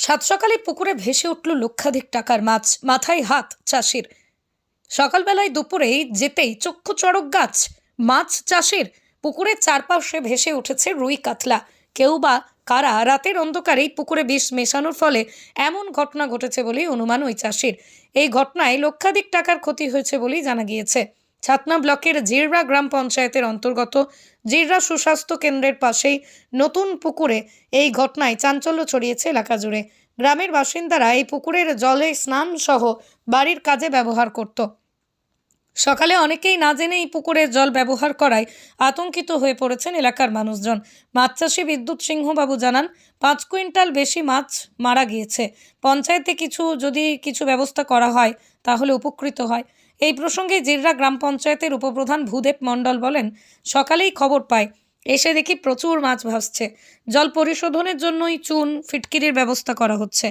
সাত সকালে পুকুরে ভেসে উঠল লক্ষাধিক টাকার মাছ, মাথায় হাত চাষির। সকালবেলায় দুপুরে যেতেই চক্ষু চড়ক গাছ মাছ চাষির। পুকুরের চারপাশে ভেসে উঠেছে রুই কাতলা। কেউ বা কারা রাতের অন্ধকারেই পুকুরে বিষ মেশানোর ফলে এমন ঘটনা ঘটেছে বলেই অনুমান ওই চাষির। এই ঘটনায় লক্ষাধিক টাকার ক্ষতি হয়েছে বলেই জানা গিয়েছে। ছাতনা ব্লকের জিররা গ্রাম পঞ্চায়েতের অন্তর্গত জিররা সুস্বাস্থ্য কেন্দ্রের পাশেই নতুন পুকুরে এই ঘটনায় চাঞ্চল্য ছড়িয়েছে এলাকা জুড়ে। গ্রামের বাসিন্দারা এই পুকুরের জলে স্নান সহ বাড়ির কাজে ব্যবহার করত। সকালে অনেকেই না জেনে এই পুকুরের জল ব্যবহার করায় আতঙ্কিত হয়ে পড়েছেন এলাকার মানুষজন। মাছ চাষি বিদ্যুৎ সিংহবাবু জানান, 5 কুইন্টাল বেশি মাছ মারা গিয়েছে। পঞ্চায়েতে যদি কিছু ব্যবস্থা করা হয় তাহলে উপকৃত হয়। এই প্রসঙ্গে জিররা গ্রাম পঞ্চায়েতের উপপ্রধান ভূদেব মণ্ডল বলেন, সকালেই খবর পায়, এসে দেখি প্রচুর মাছ ভাসছে। জল পরিশোধনের জন্যই চুন ফিটকিরির ব্যবস্থা করা হচ্ছে।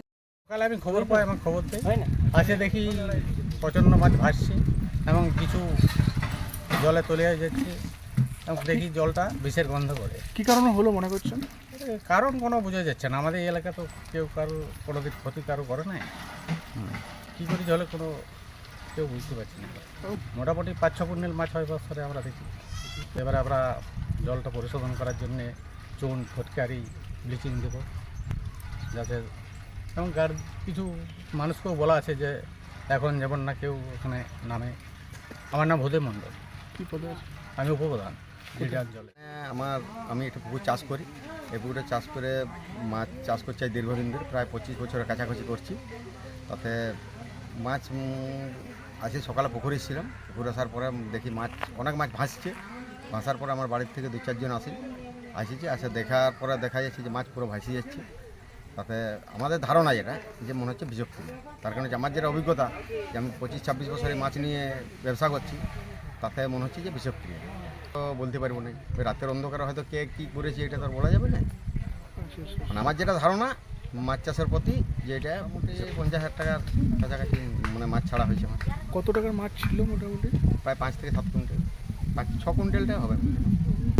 সকালে আমি খবর পাই, আমার খবর দেয় আসে দেখি প্রচণ্ড মাছ ভাসছে এবং কিছু জলে তলিয়ে যাচ্ছে এবং দেখি জলটা বিষের গন্ধ করে। কি কারণে হলো মনে করছেন? কারণ কোনো বোঝা যাচ্ছে না। আমাদের এই এলাকা তো কেউ কারো কোনো দিক ক্ষতি কারো করে নাই। কী করি জলে কোনো কেউ বুঝতে পারছি না। মোটামুটি 5-6 কুইন্টাল মাছ হয় বছরে আমরা দেখি। এবারে আমরা জলটা পরিশোধন করার জন্যে চুন ফটকারি ব্লিচিং দেবো যাতে, এবং কিছু মানুষকেও বলা আছে যে এখন যেমন না কেউ ওখানে নামে। আমার নাম ভূদেব মণ্ডল। কি পদে আছে? আমি উপপ্রধান জিররা জলে। আমি একটা পুকুর চাষ করি। এই পুকুরে চাষ করে মাছ চাষ করছি দীর্ঘদিন ধরে, প্রায় 25 বছরের কাছাকাছি করছি। তাতে মাছ আজকে সকালে পুকুরে ছিলাম। পুকুরে আসার পরে দেখি অনেক মাছ ভাসার পরে আমার বাড়ির থেকে 2-4 জন আসে দেখার পরে দেখা যাচ্ছে যে মাছ পুরো ভাসিয়ে যাচ্ছে। তাতে আমাদের ধারণা যেটা যে মনে হচ্ছে বিষক্রিয়া। তার কারণে আমার যেটা অভিজ্ঞতা, যে আমি 25-26 বছরে মাছ নিয়ে ব্যবসা করছি, তাতে মনে হচ্ছে যে বিষক্রিয়া। তো বলতে পারবো না, রাতের অন্ধকারে হয়তো কে কী করেছে এটা তো আর বলা যাবে না। মানে আমার যেটা ধারণা মাছ চাষের প্রতি, যে এটা মোটামুটি 50,000 টাকার কাছাকাছি মানে মাছ ছাড়া হয়েছে। আমার কত টাকার মাছ ছিল মোটামুটি? প্রায় 5 থেকে 7 কুইন্টাল, 5-6 কুইন্টালটাই হবে।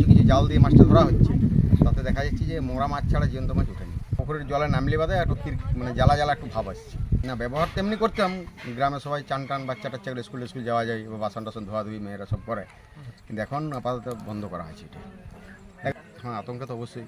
কিছু জাল দিয়ে মাছটা ধরা হচ্ছে, তাতে দেখা যাচ্ছে যে মোরা মাছ ছাড়া জীবন্ত মাছ ওঠেনি। পুকুরের জলে নামলে বাদে একটু মানে জ্বালা একটু ভাব আসছে না। ব্যবহার তেমনি করতাম, গ্রামে সবাই চান বাচ্চা টাচ্চাগুলো স্কুল যাওয়া যায়, বাসন টাসন ধোয়াধুয়ি মেয়েরা সব করে, কিন্তু এখন আপাতত বন্ধ করা হয়েছে এটা। হ্যাঁ, আতঙ্ক তো অবশ্যই।